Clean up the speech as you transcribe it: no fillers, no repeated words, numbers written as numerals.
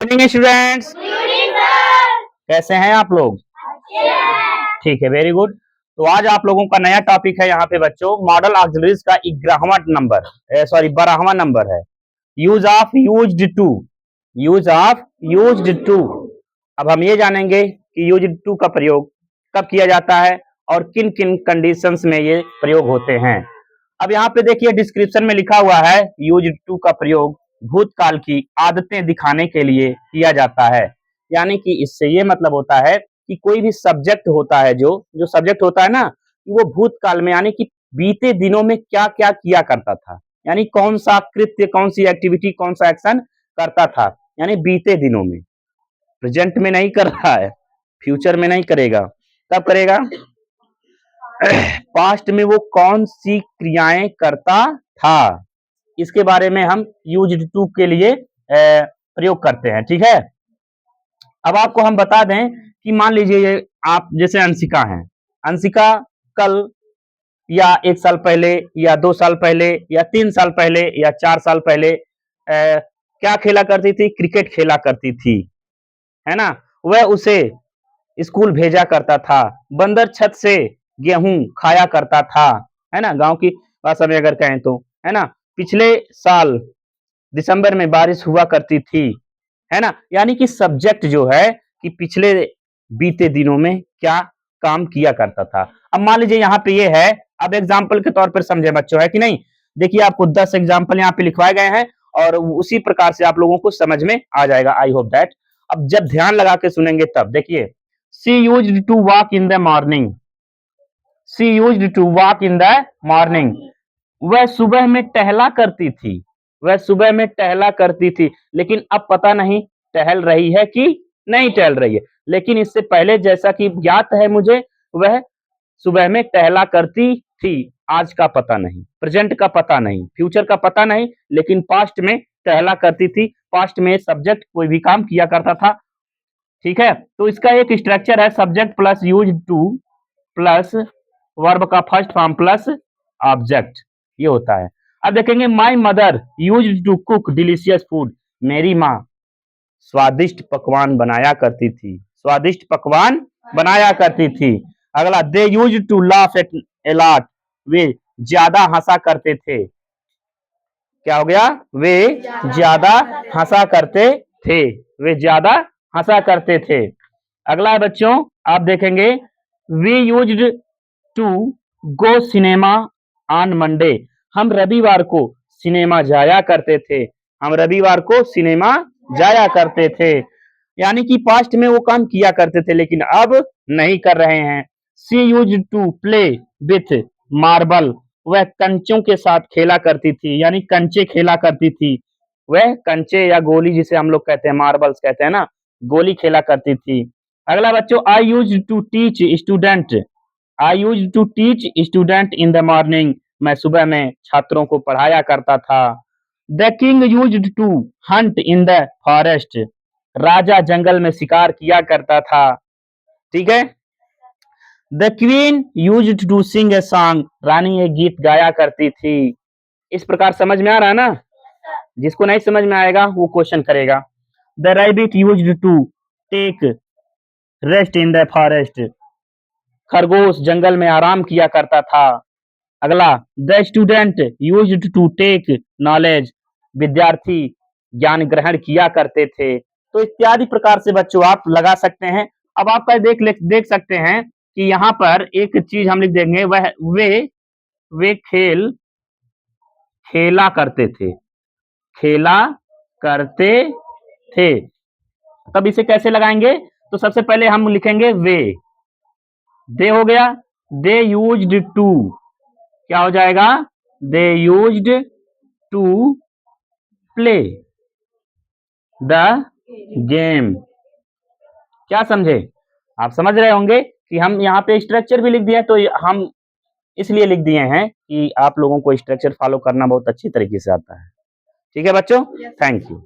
Evening students, कैसे हैं आप लोग? ठीक है, वेरी गुड। तो आज आप लोगों का नया टॉपिक है यहाँ पे बच्चों, मॉडल ऑक्सिलरीज का 12वां नंबर है, use of used to. Use of used to. अब हम ये जानेंगे कि यूज्ड टू का प्रयोग कब किया जाता है और किन किन कंडीशंस में ये प्रयोग होते हैं। अब यहाँ पे देखिए डिस्क्रिप्शन में लिखा हुआ है, यूज्ड टू का प्रयोग भूतकाल की आदतें दिखाने के लिए किया जाता है। यानी कि इससे ये मतलब होता है कि कोई भी सब्जेक्ट होता है, जो सब्जेक्ट होता है ना, वो भूतकाल में यानी कि बीते दिनों में क्या क्या किया करता था, यानी कौन सा कृत्य, कौन सी एक्टिविटी, कौन सा एक्शन करता था, यानी बीते दिनों में। प्रेजेंट में नहीं कर रहा है, फ्यूचर में नहीं करेगा, कब करेगा? पास्ट में वो कौन सी क्रियाएं करता था, इसके बारे में हम यूज्ड टू के लिए प्रयोग करते हैं। ठीक है, अब आपको हम बता दें कि मान लीजिए आप जैसे अंशिका हैं, अंशिका कल या 1 साल पहले या 2 साल पहले या 3 साल पहले या 4 साल पहले क्या खेला करती थी? क्रिकेट खेला करती थी, है ना। वह उसे स्कूल भेजा करता था, बंदर छत से गेहूं खाया करता था, है ना, गांव की भाषा में अगर कहें तो, है ना। पिछले साल दिसंबर में बारिश हुआ करती थी, है ना। यानी कि सब्जेक्ट जो है कि पिछले बीते दिनों में क्या काम किया करता था। अब मान लीजिए यहाँ पे ये है, अब एग्जाम्पल के तौर पर समझे बच्चों, है कि नहीं। देखिए आपको 10 एग्जाम्पल यहाँ पे लिखवाए गए हैं और उसी प्रकार से आप लोगों को समझ में आ जाएगा, आई होप दैट। अब जब ध्यान लगा के सुनेंगे तब देखिए, she used to walk in the morning. She used to walk in the morning. वह सुबह में टहला करती थी, वह सुबह में टहला करती थी, लेकिन अब पता नहीं टहल रही है कि नहीं टहल रही है। लेकिन इससे पहले जैसा कि ज्ञात है मुझे, वह सुबह में टहला करती थी। आज का पता नहीं, प्रेजेंट का पता नहीं, फ्यूचर का पता नहीं, लेकिन पास्ट में टहला करती थी। पास्ट में सब्जेक्ट कोई भी काम किया करता था। ठीक है, तो इसका एक स्ट्रक्चर है, subject plus use to plus verb का फर्स्ट फॉर्म प्लस ऑब्जेक्ट, ये होता है। अब देखेंगे, my mother use to cook delicious food. मेरी माँ स्वादिष्ट पकवान बनाया करती थी, स्वादिष्ट पकवान बनाया करती थी। अगला, they use to laugh at a lot. वे ज्यादा हंसा करते थे। क्या हो गया? वे ज्यादा हंसा करते थे, वे ज्यादा हंसा करते थे। अगला बच्चों आप देखेंगे, we used to go cinema on Monday. हम रविवार को सिनेमा जाया करते थे, हम रविवार को सिनेमा जाया करते थे। यानी कि पास्ट में वो काम किया करते थे लेकिन अब नहीं कर रहे हैं। She use to play with marble. वह कंचों के साथ खेला करती थी, यानी कंचे खेला करती थी। वह कंचे या गोली, जिसे हम लोग कहते हैं मार्बल्स कहते हैं ना, गोली खेला करती थी। अगला बच्चों, I use to teach student. I use to teach student in the morning. मैं सुबह में छात्रों को पढ़ाया करता था। The king used to hunt in the forest. राजा जंगल में शिकार किया करता था। ठीक है। The queen used to sing a song. रानी एक गीत गाया करती थी। इस प्रकार समझ में आ रहा है ना? जिसको नहीं समझ में आएगा वो क्वेश्चन करेगा। The rabbit used to take rest in the forest. खरगोश जंगल में आराम किया करता था। अगला, the student used to take knowledge. विद्यार्थी ज्ञान ग्रहण किया करते थे। तो इत्यादि प्रकार से बच्चों आप लगा सकते हैं। अब आप देख सकते हैं कि यहाँ पर एक चीज हम लिख देंगे, वह वे खेल खेला करते थे, खेला करते थे। तब इसे कैसे लगाएंगे? तो सबसे पहले हम लिखेंगे वे, दे हो गया, दे यूज्ड टू, क्या हो जाएगा? They used to play the game. क्या समझे? आप समझ रहे होंगे कि हम यहाँ पे स्ट्रक्चर भी लिख दिए, तो हम इसलिए लिख दिए हैं कि आप लोगों को स्ट्रक्चर फॉलो करना बहुत अच्छी तरीके से आता है। ठीक है बच्चों, थैंक यू।